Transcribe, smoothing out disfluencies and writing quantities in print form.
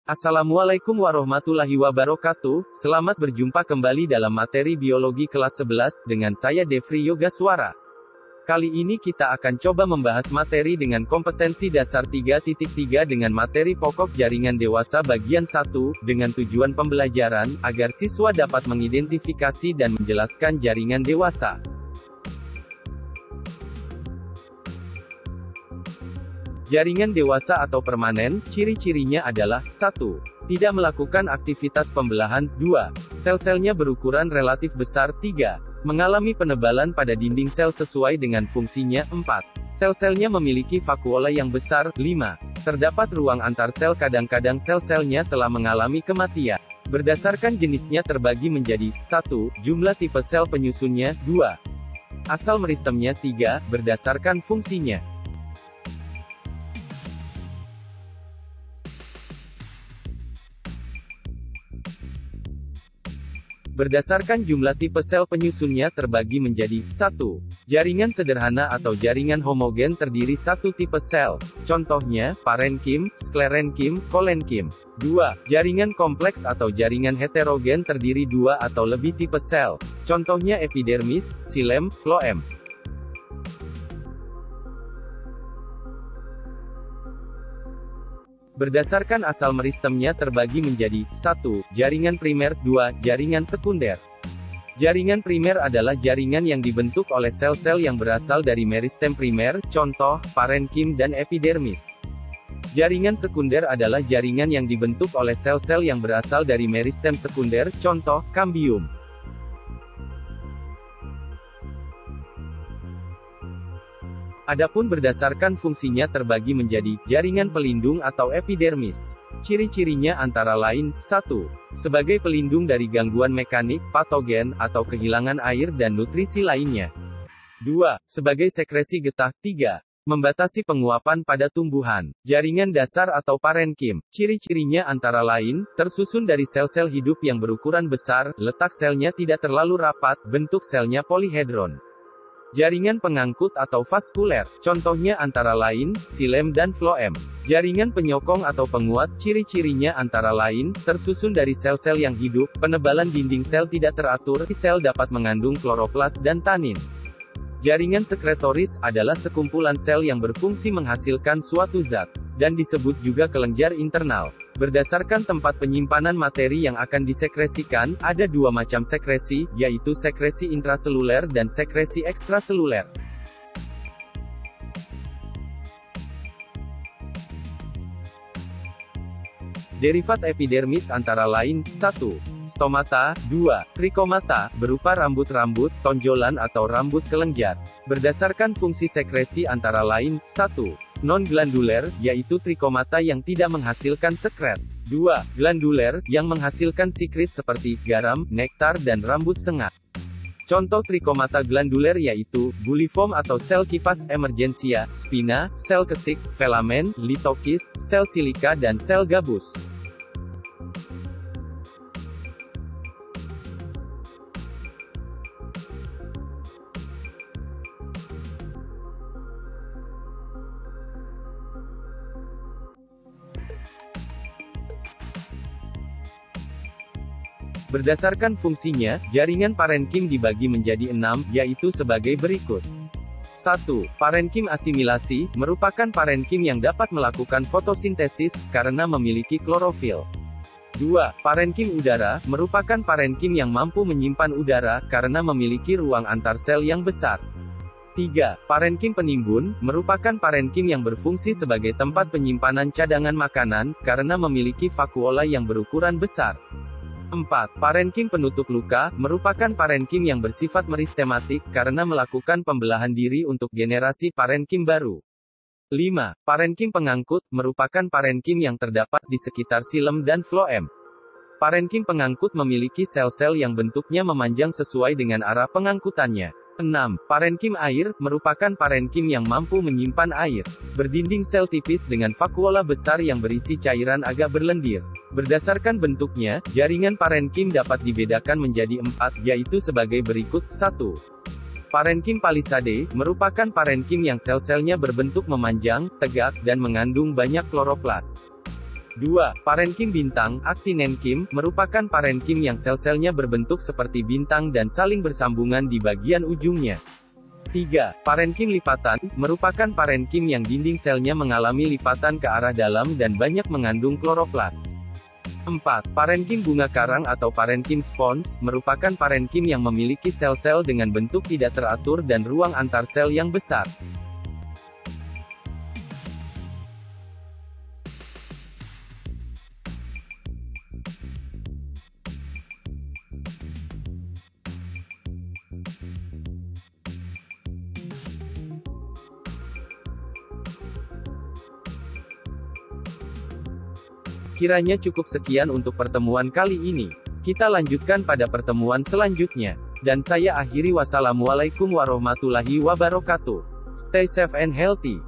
Assalamualaikum warahmatullahi wabarakatuh, selamat berjumpa kembali dalam materi biologi kelas 11, dengan saya Devri Yogaswara. Kali ini kita akan coba membahas materi dengan kompetensi dasar 3.3 dengan materi pokok jaringan dewasa bagian 1, dengan tujuan pembelajaran, agar siswa dapat mengidentifikasi dan menjelaskan jaringan dewasa. Jaringan dewasa atau permanen, ciri-cirinya adalah 1. Tidak melakukan aktivitas pembelahan. 2. Sel-selnya berukuran relatif besar. 3. Mengalami penebalan pada dinding sel sesuai dengan fungsinya. 4. Sel-selnya memiliki vakuola yang besar. 5. Terdapat ruang antar sel. Kadang-kadang sel-selnya telah mengalami kematian. Berdasarkan jenisnya terbagi menjadi 1. Jumlah tipe sel penyusunnya. 2. Asal meristemnya. 3. Berdasarkan fungsinya. Berdasarkan jumlah tipe sel penyusunnya terbagi menjadi 1. Jaringan sederhana atau jaringan homogen terdiri satu tipe sel. Contohnya, parenkim, sklerenkim, kolenkim. 2. Jaringan kompleks atau jaringan heterogen terdiri 2 atau lebih tipe sel. Contohnya epidermis, xilem, floem. Berdasarkan asal meristemnya terbagi menjadi 1. Jaringan primer. 2. Jaringan sekunder. Jaringan primer adalah jaringan yang dibentuk oleh sel-sel yang berasal dari meristem primer, contoh, parenkim dan epidermis. Jaringan sekunder adalah jaringan yang dibentuk oleh sel-sel yang berasal dari meristem sekunder, contoh, kambium. Adapun berdasarkan fungsinya terbagi menjadi jaringan pelindung atau epidermis. Ciri-cirinya antara lain, 1. Sebagai pelindung dari gangguan mekanik, patogen, atau kehilangan air dan nutrisi lainnya. 2. Sebagai sekresi getah. 3. Membatasi penguapan pada tumbuhan. Jaringan dasar atau parenkim. Ciri-cirinya antara lain, tersusun dari sel-sel hidup yang berukuran besar, letak selnya tidak terlalu rapat, bentuk selnya polihedron. Jaringan pengangkut atau vaskuler, contohnya antara lain, xilem dan floem. Jaringan penyokong atau penguat, ciri-cirinya antara lain, tersusun dari sel-sel yang hidup, penebalan dinding sel tidak teratur, sel dapat mengandung kloroplas dan tanin. Jaringan sekretoris, adalah sekumpulan sel yang berfungsi menghasilkan suatu zat, dan disebut juga kelenjar internal. Berdasarkan tempat penyimpanan materi yang akan disekresikan, ada dua macam sekresi, yaitu sekresi intraseluler dan sekresi ekstraseluler. Derivat epidermis antara lain, 1. Stomata. 2. Trikomata, berupa rambut-rambut, tonjolan atau rambut kelenjar. Berdasarkan fungsi sekresi antara lain, 1. Non-glanduler, yaitu trikomata yang tidak menghasilkan sekret. 2. Glanduler, yang menghasilkan sikrit seperti garam, nektar dan rambut sengat. Contoh trikomata glanduler yaitu, buliform atau sel kipas emergensia, spina, sel kesik, filamen, litokis, sel silika dan sel gabus. Berdasarkan fungsinya, jaringan parenkim dibagi menjadi 6, yaitu sebagai berikut. 1. Parenkim asimilasi, merupakan parenkim yang dapat melakukan fotosintesis, karena memiliki klorofil. 2. Parenkim udara, merupakan parenkim yang mampu menyimpan udara, karena memiliki ruang antar sel yang besar. 3. Parenkim penimbun, merupakan parenkim yang berfungsi sebagai tempat penyimpanan cadangan makanan, karena memiliki vakuola yang berukuran besar. 4. Parenkim penutup luka, merupakan parenkim yang bersifat meristematik, karena melakukan pembelahan diri untuk generasi parenkim baru. 5. Parenkim pengangkut, merupakan parenkim yang terdapat di sekitar xilem dan floem. Parenkim pengangkut memiliki sel-sel yang bentuknya memanjang sesuai dengan arah pengangkutannya. 6. Parenkim air, merupakan parenkim yang mampu menyimpan air. Berdinding sel tipis dengan vakuola besar yang berisi cairan agak berlendir. Berdasarkan bentuknya, jaringan parenkim dapat dibedakan menjadi 4, yaitu sebagai berikut. 1. Parenkim palisade, merupakan parenkim yang sel-selnya berbentuk memanjang, tegak, dan mengandung banyak kloroplas. 2. Parenkim bintang, actinenkim, merupakan parenkim yang sel-selnya berbentuk seperti bintang dan saling bersambungan di bagian ujungnya. 3. Parenkim lipatan, merupakan parenkim yang dinding selnya mengalami lipatan ke arah dalam dan banyak mengandung kloroplas. 4. Parenkim bunga karang atau parenkim spons, merupakan parenkim yang memiliki sel-sel dengan bentuk tidak teratur dan ruang antar sel yang besar. Kiranya cukup sekian untuk pertemuan kali ini. Kita lanjutkan pada pertemuan selanjutnya. Dan saya akhiri, wassalamualaikum warahmatullahi wabarakatuh. Stay safe and healthy.